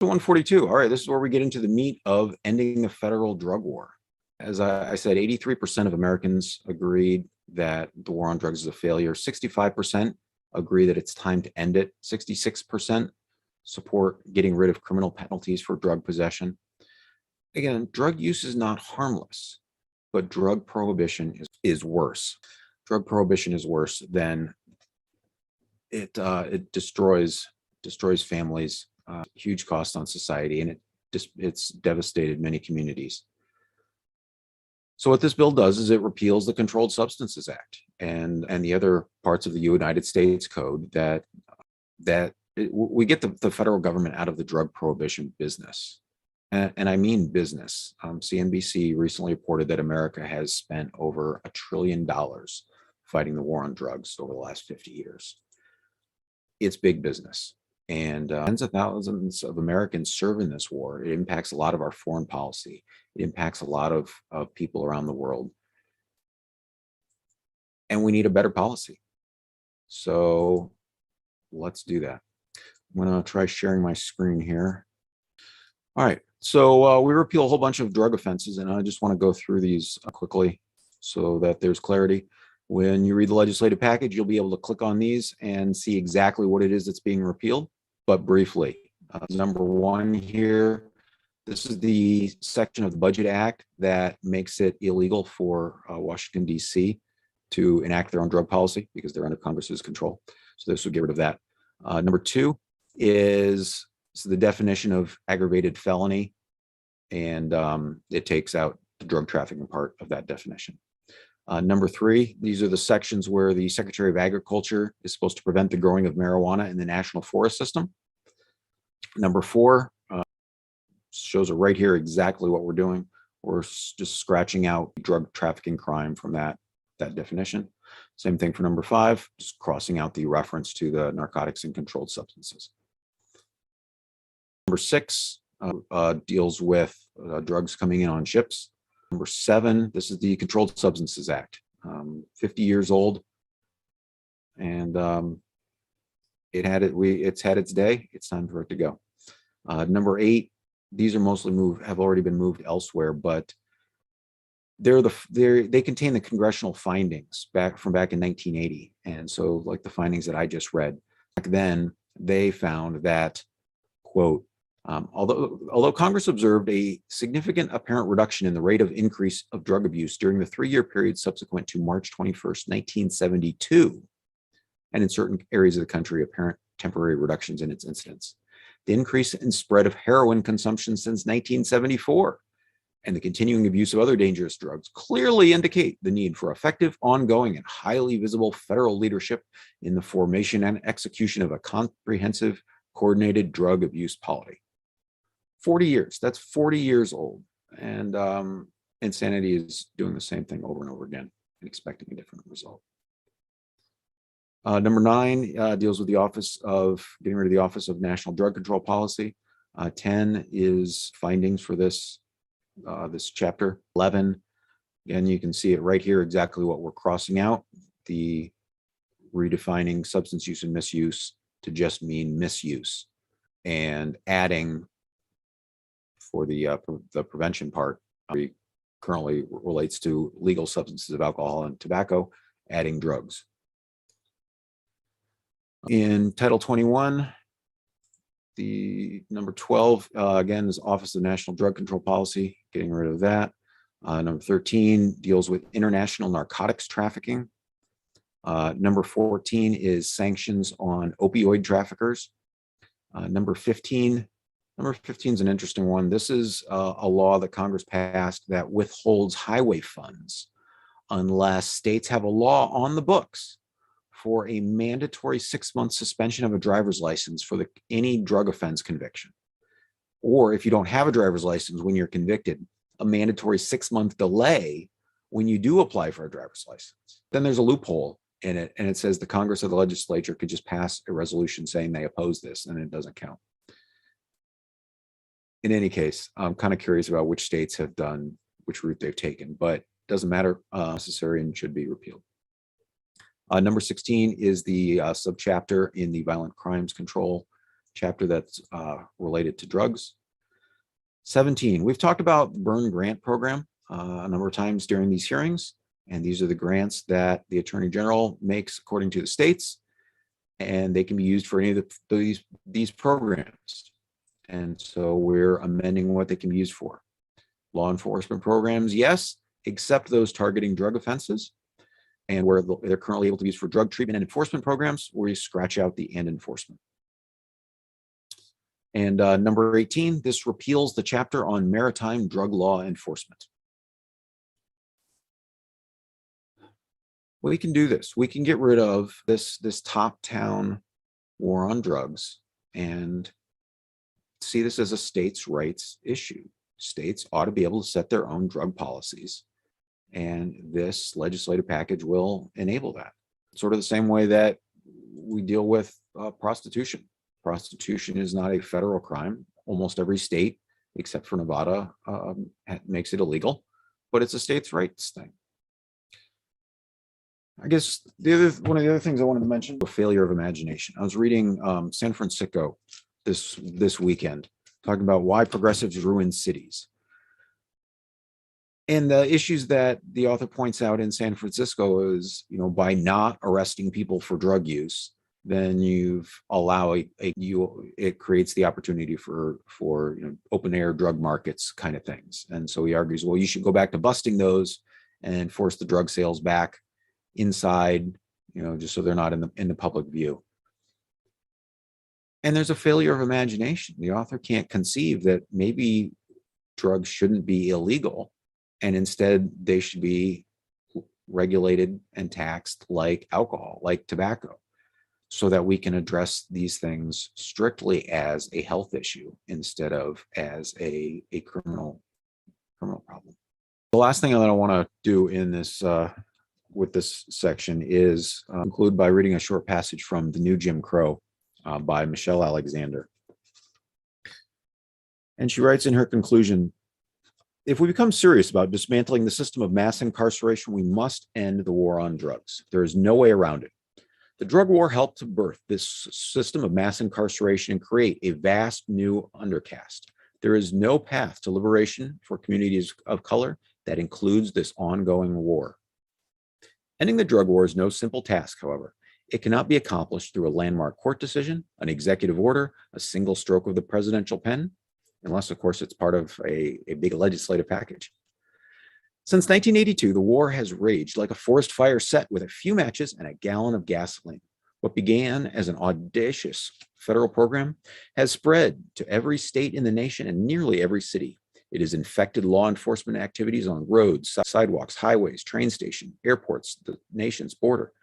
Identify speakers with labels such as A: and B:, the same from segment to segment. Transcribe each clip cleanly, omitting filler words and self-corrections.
A: 142. All right, this is where we get into the meat of ending the federal drug war. As I said, 83% of Americans agreed that the war on drugs is a failure. 65% agree that it's time to end it. 66% support getting rid of criminal penalties for drug possession. Again, drug use is not harmless, but drug prohibition is worse. Drug prohibition is worse than it destroys families, huge cost on society, and it's devastated many communities. So what this bill does is it repeals the Controlled Substances Act and the other parts of the United States Code we get the federal government out of the drug prohibition business. And I mean business. CNBC recently reported that America has spent over $1 trillion fighting the war on drugs over the last 50 years. It's big business. And tens of thousands of Americans serve in this war. It impacts a lot of our foreign policy. It impacts a lot of people around the world. And we need a better policy. So let's do that. I'm going to try sharing my screen here. All right. So we repeal a whole bunch of drug offenses, and I just want to go through these quickly so that there's clarity. When you read the legislative package, you'll be able to click on these and see exactly what it is that's being repealed. But briefly, number one here, this is the section of the Budget Act that makes it illegal for Washington, D.C. to enact their own drug policy because they're under Congress's control. So this would get rid of that. Number two is the definition of aggravated felony, and it takes out the drug trafficking part of that definition. Number three, these are the sections where the Secretary of Agriculture is supposed to prevent the growing of marijuana in the National Forest System. Number four shows it right here exactly what we're doing. We're just scratching out drug trafficking crime from that definition. Same thing for number five, just crossing out the reference to the narcotics and controlled substances. Number six deals with drugs coming in on ships. Number seven, this is the Controlled Substances Act, 50 years old, and it's had its day. It's time for it to go. Number eight, these are have already been moved elsewhere, but they contain the congressional findings back in 1980, and so like the findings that I just read back then, they found that, quote, although Congress observed a significant apparent reduction in the rate of increase of drug abuse during the 3-year period subsequent to March 21st, 1972, and in certain areas of the country, apparent temporary reductions in its incidence, the increase in spread of heroin consumption since 1974, and the continuing abuse of other dangerous drugs clearly indicate the need for effective, ongoing, and highly visible federal leadership in the formation and execution of a comprehensive, coordinated drug abuse policy. 40 years, that's 40 years old. And insanity is doing the same thing over and over again and expecting a different result. Number nine deals with getting rid of the Office of National Drug Control Policy. 10 is findings for this chapter. 11, again, you can see it right here exactly what we're crossing out, the redefining substance use and misuse to just mean misuse, and adding for the prevention part, currently relates to legal substances of alcohol and tobacco, adding drugs. In Title 21, the number 12, again, is Office of National Drug Control Policy, getting rid of that. Number 13 deals with international narcotics trafficking. Number 14 is sanctions on opioid traffickers. Number 15 is an interesting one. This is a law that Congress passed that withholds highway funds unless states have a law on the books for a mandatory 6-month suspension of a driver's license for any drug offense conviction. Or if you don't have a driver's license when you're convicted, a mandatory 6-month delay when you do apply for a driver's license. Then there's a loophole in it, and it says the Congress or the legislature could just pass a resolution saying they oppose this, and it doesn't count. In any case, I'm kind of curious about which states have done, which route they've taken, but it doesn't matter, necessary and should be repealed. Number 16 is the subchapter in the Violent Crimes Control chapter that's related to drugs. 17, we've talked about Byrne grant program a number of times during these hearings, and these are the grants that the Attorney General makes according to the states, and they can be used for any of these programs. And so we're amending what they can be used for. Law enforcement programs, yes, except those targeting drug offenses, and where they're currently able to be used for drug treatment and enforcement programs, where you scratch out the and enforcement. And number 18, this repeals the chapter on maritime drug law enforcement. We can do this. We can get rid of this top-down war on drugs and see this as a states' rights issue. States ought to be able to set their own drug policies, and this legislative package will enable that. Sort of the same way that we deal with prostitution. Prostitution is not a federal crime. Almost every state, except for Nevada, makes it illegal, but it's a states' rights thing. I guess one of the other things I wanted to mention, a failure of imagination. I was reading San Francisco this weekend, talking about why progressives ruin cities. And the issues that the author points out in San Francisco is, by not arresting people for drug use, then it creates the opportunity for open air drug markets kind of things. And so he argues, well, you should go back to busting those and force the drug sales back inside, just so they're not in the public view. And there's a failure of imagination. The author can't conceive that maybe drugs shouldn't be illegal, and instead they should be regulated and taxed like alcohol, like tobacco, so that we can address these things strictly as a health issue instead of as a criminal problem. The last thing that I want to do in this with this section is conclude by reading a short passage from The New Jim Crow by Michelle Alexander. And she writes in her conclusion, if we become serious about dismantling the system of mass incarceration, we must end the war on drugs. There is no way around it. The drug war helped to birth this system of mass incarceration and create a vast new undercaste. There is no path to liberation for communities of color that includes this ongoing war. Ending the drug war is no simple task, however. It cannot be accomplished through a landmark court decision, an executive order, a single stroke of the presidential pen, unless, of course, it's part of a big legislative package. Since 1982, the war has raged like a forest fire set with a few matches and a gallon of gasoline. What began as an audacious federal program has spread to every state in the nation and nearly every city. It has infected law enforcement activities on roads, sidewalks, highways, train stations, airports, the nation's border.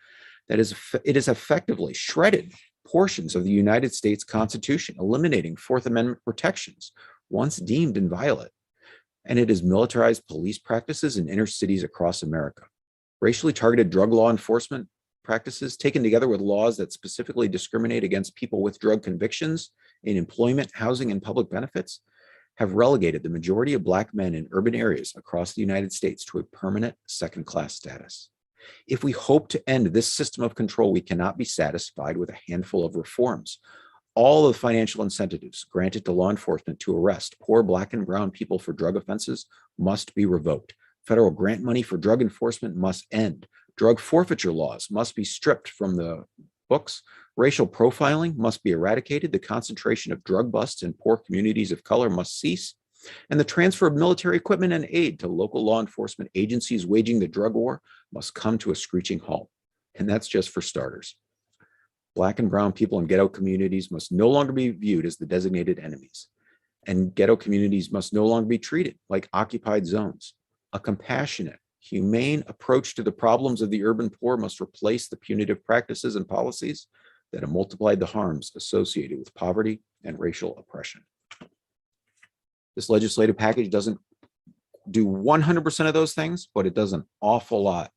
A: It has effectively shredded portions of the United States Constitution, eliminating Fourth Amendment protections once deemed inviolate. And it has militarized police practices in inner cities across America. Racially targeted drug law enforcement practices, taken together with laws that specifically discriminate against people with drug convictions in employment, housing, and public benefits, have relegated the majority of Black men in urban areas across the United States to a permanent second-class status. If we hope to end this system of control, we cannot be satisfied with a handful of reforms. All of the financial incentives granted to law enforcement to arrest poor Black and brown people for drug offenses must be revoked. Federal grant money for drug enforcement must end. Drug forfeiture laws must be stripped from the books. Racial profiling must be eradicated. The concentration of drug busts in poor communities of color must cease. And the transfer of military equipment and aid to local law enforcement agencies waging the drug war must come to a screeching halt. And that's just for starters. Black and brown people in ghetto communities must no longer be viewed as the designated enemies. And ghetto communities must no longer be treated like occupied zones. A compassionate, humane approach to the problems of the urban poor must replace the punitive practices and policies that have multiplied the harms associated with poverty and racial oppression. This legislative package doesn't do 100% of those things, but it does an awful lot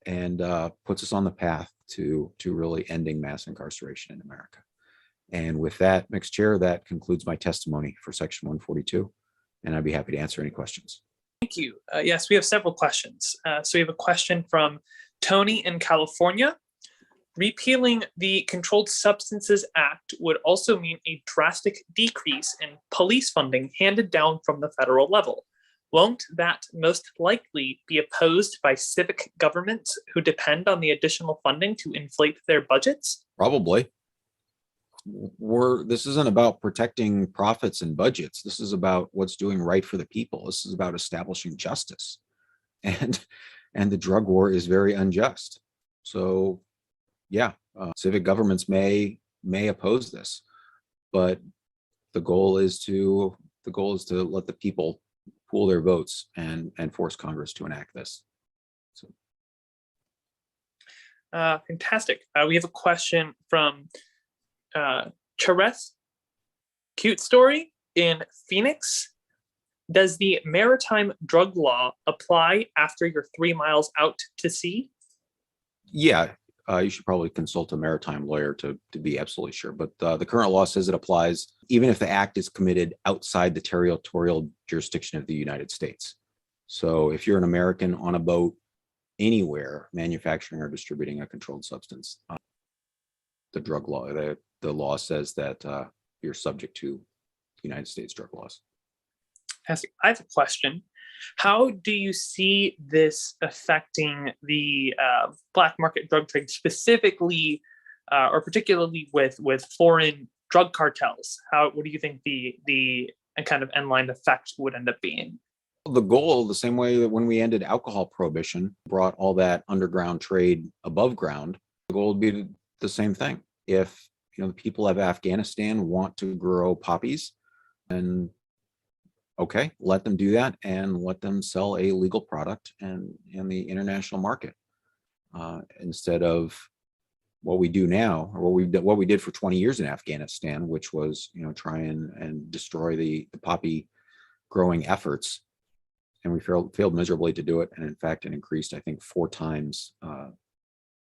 A: and puts us on the path to really ending mass incarceration in America. And with that, Mixed Chair, that concludes my testimony for Section 142, and I'd be happy to answer any questions.
B: Thank you. Yes, we have several questions. So we have a question from Tony in California. Repealing the Controlled Substances Act would also mean a drastic decrease in police funding handed down from the federal level. Won't that most likely be opposed by civic governments who depend on the additional funding to inflate their budgets?
A: Probably. This isn't about protecting profits and budgets. This is about what's doing right for the people. This is about establishing justice. And the drug war is very unjust. So yeah, civic governments may oppose this, but the goal is to let the people pool their votes and force Congress to enact this. So.
B: Fantastic. We have a question from Charest. Cute story in Phoenix. Does the maritime drug law apply after you're 3 miles out to sea?
A: Yeah, you should probably consult a maritime lawyer to be absolutely sure. But the current law says it applies even if the act is committed outside the territorial jurisdiction of the United States. So if you're an American on a boat anywhere manufacturing or distributing a controlled substance, the drug law, the law says that you're subject to United States drug laws.
B: I have a question. How do you see this affecting the black market drug trade, specifically or particularly with foreign drug cartels? What do you think the kind of end line effect would end up being?
A: The goal, the same way that when we ended alcohol prohibition, brought all that underground trade above ground, the goal would be the same thing. If the people of Afghanistan want to grow poppies, then okay, let them do that and let them sell a legal product in the international market instead of what we do now, or what we did for 20 years in Afghanistan, which was try and destroy the poppy growing efforts, and we failed miserably to do it. And in fact, it increased, I think, 4 times,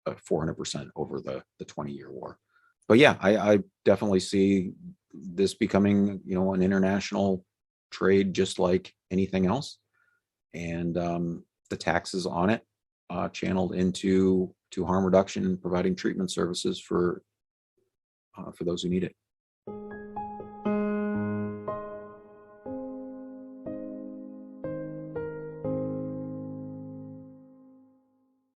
A: 400% over the 20-year war. But yeah, I definitely see this becoming an international trade just like anything else, and the taxes on it channeled into harm reduction and providing treatment services for those who need it.